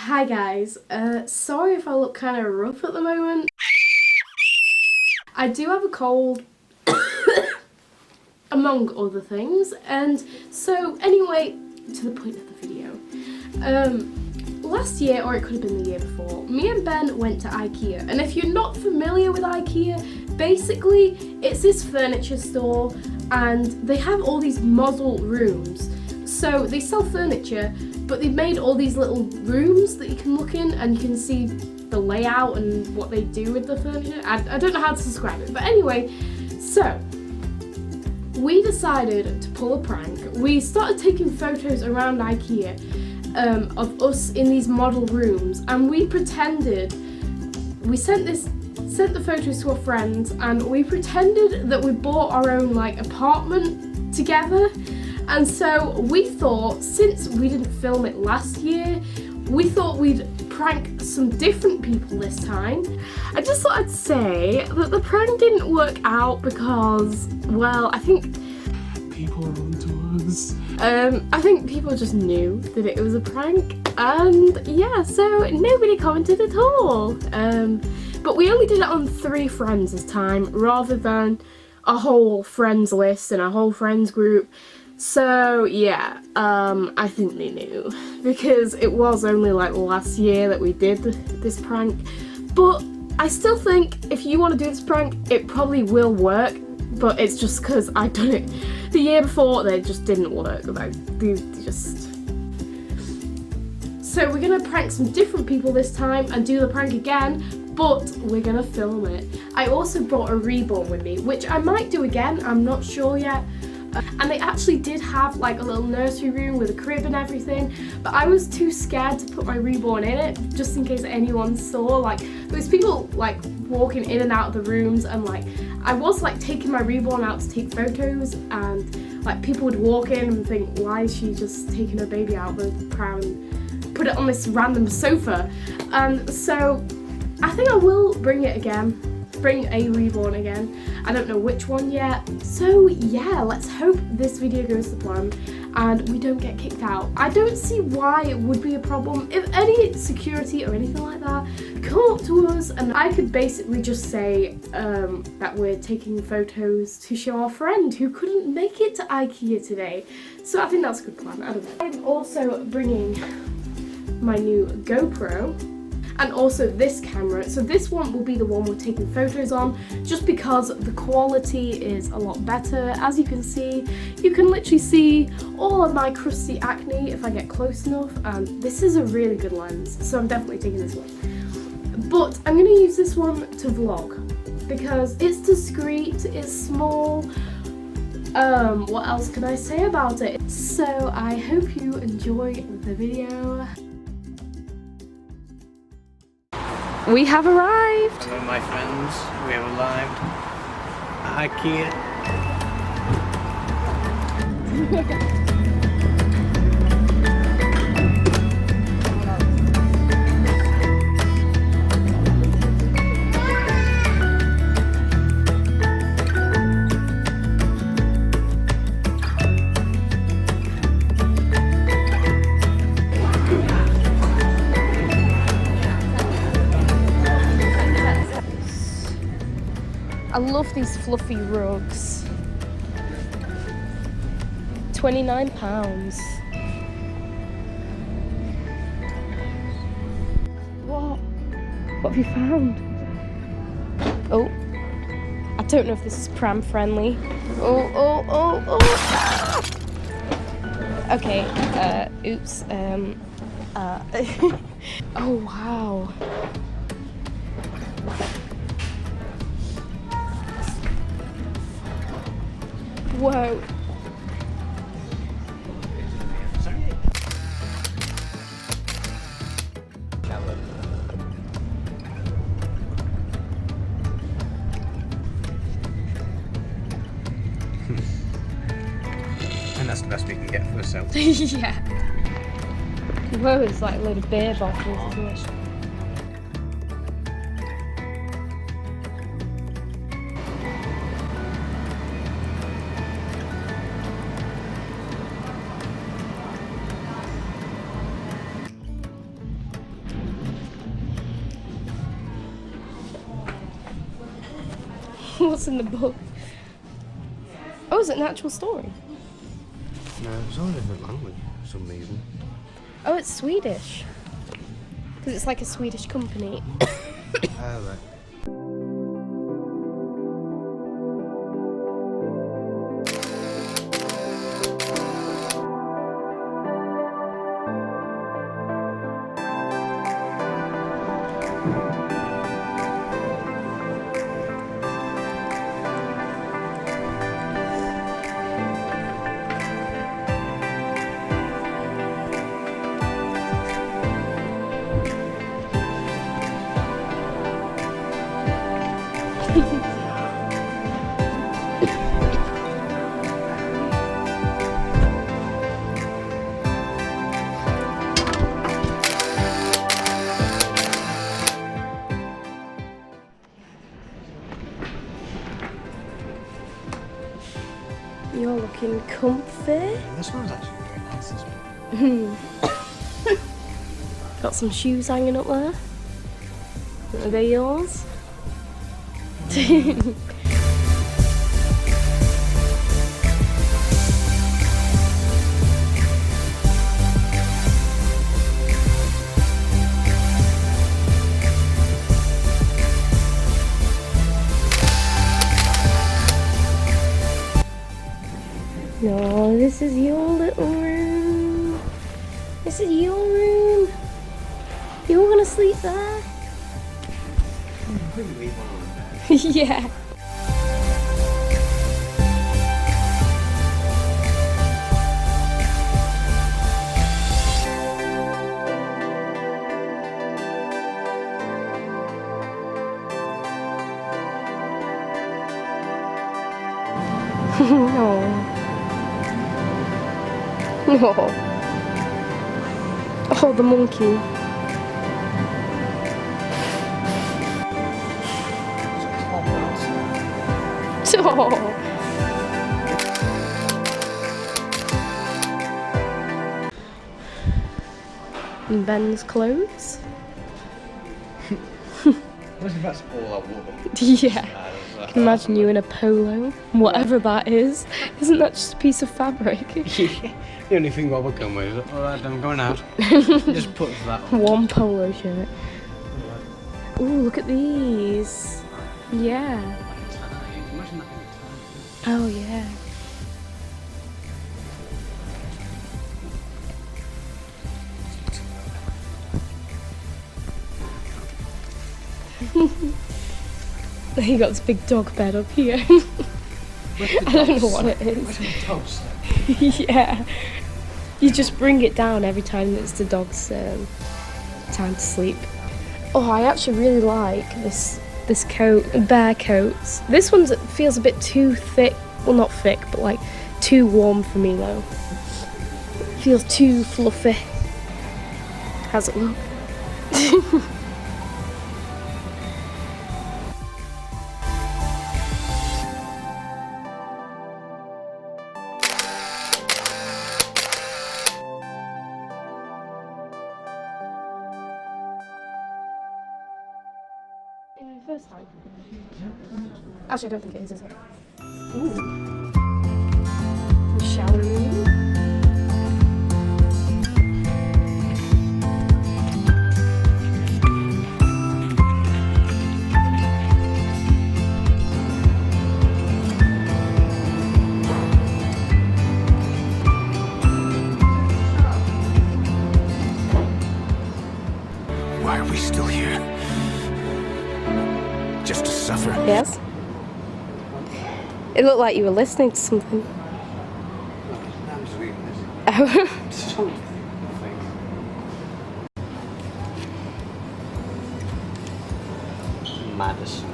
Hi guys, sorry if I look kind of rough at the moment. I do have a cold, among other things, and so anyway, to the point of the video. Last year, or it could have been the year before, me and Ben went to IKEA, and if you're not familiar with IKEA, basically it's this furniture store and they have all these model rooms. So they sell furniture, but they've made all these little rooms that you can look in and you can see the layout and what they do with the furniture. I don't know how to describe it, but anyway, so we decided to pull a prank. We started taking photos around IKEA of us in these model rooms, and we pretended, we sent the photos to our friends, and we pretended that we bought our own like apartment together. And so we thought, since we didn't film it last year, we thought we'd prank some different people this time. I just thought I'd say that the prank didn't work out because, well, I think people are onto us. I think people just knew that it was a prank, and yeah, so nobody commented at all. But we only did it on 3 friends this time, rather than a whole friends list and a whole friends group. So yeah, I think they knew, because it was only like last year that we did this prank. But I still think if you want to do this prank, it probably will work, but it's just because I've done it the year before, they just didn't work. Like, they just... So we're gonna prank some different people this time and do the prank again, but we're gonna film it. I also brought a Reborn with me, which I might do again, I'm not sure yet. And they actually did have like a little nursery room with a crib and everything, but I was too scared to put my Reborn in it, just in case anyone saw. Like, there was people like walking in and out of the rooms, and like I was like taking my Reborn out to take photos, and like people would walk in and think, why is she just taking her baby out of the pram and put it on this random sofa? So I think I will bring it again. Bring a Reborn again. I don't know which one yet. So yeah, let's hope this video goes to plan and we don't get kicked out. I don't see why it would be a problem. If any security or anything like that come up to us, and I could basically just say that we're taking photos to show our friend who couldn't make it to IKEA today. So I think that's a good plan. I don't know. I'm also bringing my new GoPro. And also this camera. So this one will be the one we're taking photos on, just because the quality is a lot better. As you can see, you can literally see all of my crusty acne if I get close enough, and this is a really good lens, so I'm definitely taking this one. But I'm going to use this one to vlog, because it's discreet, it's small. What else can I say about it? So I hope you enjoy the video. We have arrived! Hello my friends, we have arrived at IKEA. I love these fluffy rugs. £29. What? What have you found? Oh, I don't know if this is pram friendly. Oh. Okay, oops, oh wow. Whoa. And that's the best we can get for a selfie. Yeah. Whoa, it's like a load of beer bottles, isn't it? What's in the book? Oh, is it an actual story? No, it's all a different language for some reason. Oh, it's Swedish. Because it's like a Swedish company. Oh, right. You're looking comfy. This one's actually very nice, this one. Got some shoes hanging up there. Are they yours? No, this is your little room. This is your room. You're gonna sleep there? Yeah. No. No. Oh, the monkey. Oh. And Ben's clothes. That's all I wore. Yeah. Imagine you in a polo, whatever that is. Isn't that just a piece of fabric? Yeah. The only thing I would come with is, alright, I'm going out. Just put that on. One polo shirt. Ooh, look at these. Yeah. Imagine that in Oh, yeah. You got this big dog bed up here. I don't know what it is. Yeah. You just bring it down every time it's the dog's time to sleep. Oh, I actually really like this coat, bear coats. This one feels a bit too thick. Well, not thick, but like too warm for me though. Feels too fluffy. How's it look? First time. Actually, I don't think it is it? Ooh. The shower room. Why are we still here? Just to suffer? Yes? It looked like you were listening to something. That was reading this. Oh. Something. Madison.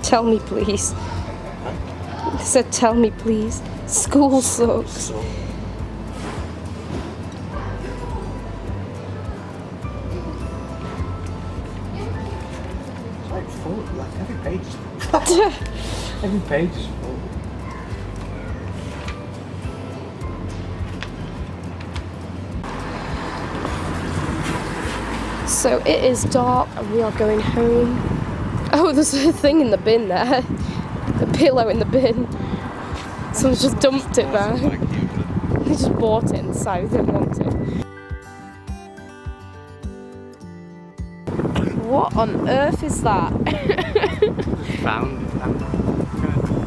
Tell me, please. I said, tell me, please. School sucks. So, it's like full, like every page is full. Every page is full. So it is dark and we are going home. Oh, there's a thing in the bin there. The pillow in the bin. Someone's just dumped it there. They just bought it and decided they didn't want it. What on earth is that? Found.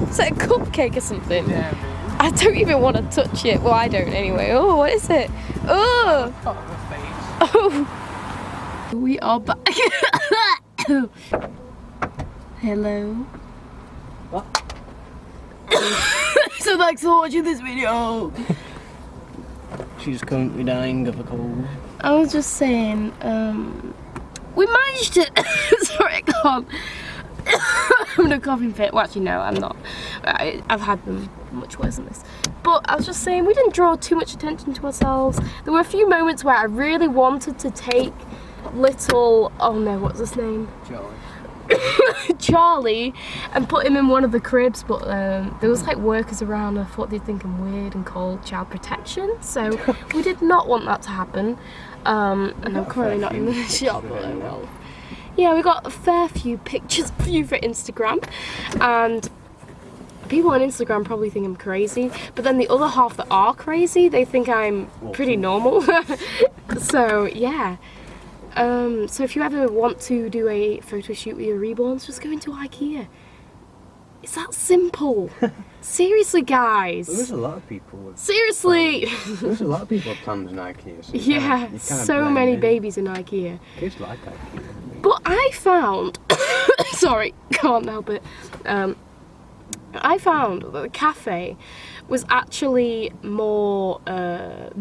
Is it a cupcake or something? Yeah. I don't even want to touch it. Well, I don't anyway. Oh, what is it? Oh! Oh! We are back. Hello. What? So thanks for watching this video. She's currently dying of a cold. I was just saying, we managed to. Sorry, I can't. I'm in a coughing fit. Well, actually, no, I'm not. I've had them much worse than this. But I was just saying, we didn't draw too much attention to ourselves. There were a few moments where I really wanted to take little. Oh no, what's his name? Joey. Charlie, and put him in one of the cribs, but there was like workers around. I thought they'd think I'm weird and call child protection, so we did not want that to happen. And I'm currently not in the shop, but oh well. Yeah, we got a fair few pictures of you for Instagram, and people on Instagram probably think I'm crazy, but then the other half that are crazy, they think I'm pretty normal. So yeah. So if you ever want to do a photo shoot with your reborns, just go into IKEA. It's that simple. Seriously, guys. There's a lot of people with Seriously. There's a lot of people with plans in IKEA. So Yeah, so many babies in IKEA. Kids like IKEA. But I found, sorry, can't help it. I found that the cafe was actually more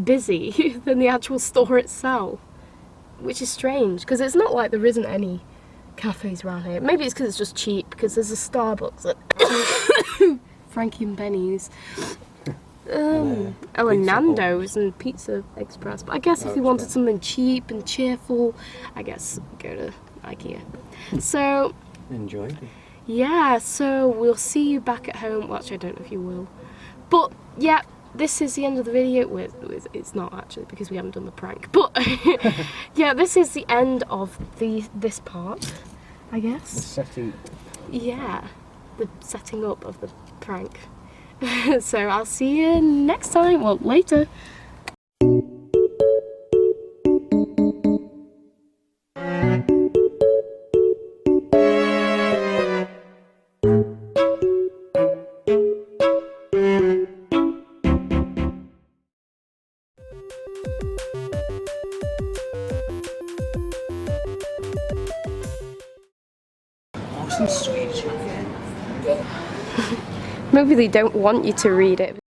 busy than the actual store itself. Which is strange, because it's not like there isn't any cafes around here. Maybe it's because it's just cheap, because there's a Starbucks at Frankie and Benny's. And Nando's and Pizza Express. But I guess if you wanted something cheap and cheerful, I guess go to IKEA. So, Enjoyed it. yeah, so we'll see you back at home. Well, actually, I don't know if you will. But, yeah. This is the end of the video. It's not actually, because we haven't done the prank. But yeah, this is the end of this part, I guess. The setting. Yeah, the setting up of the prank. So I'll see you next time. Well, later. Some sweets. Maybe they don't want you to read it.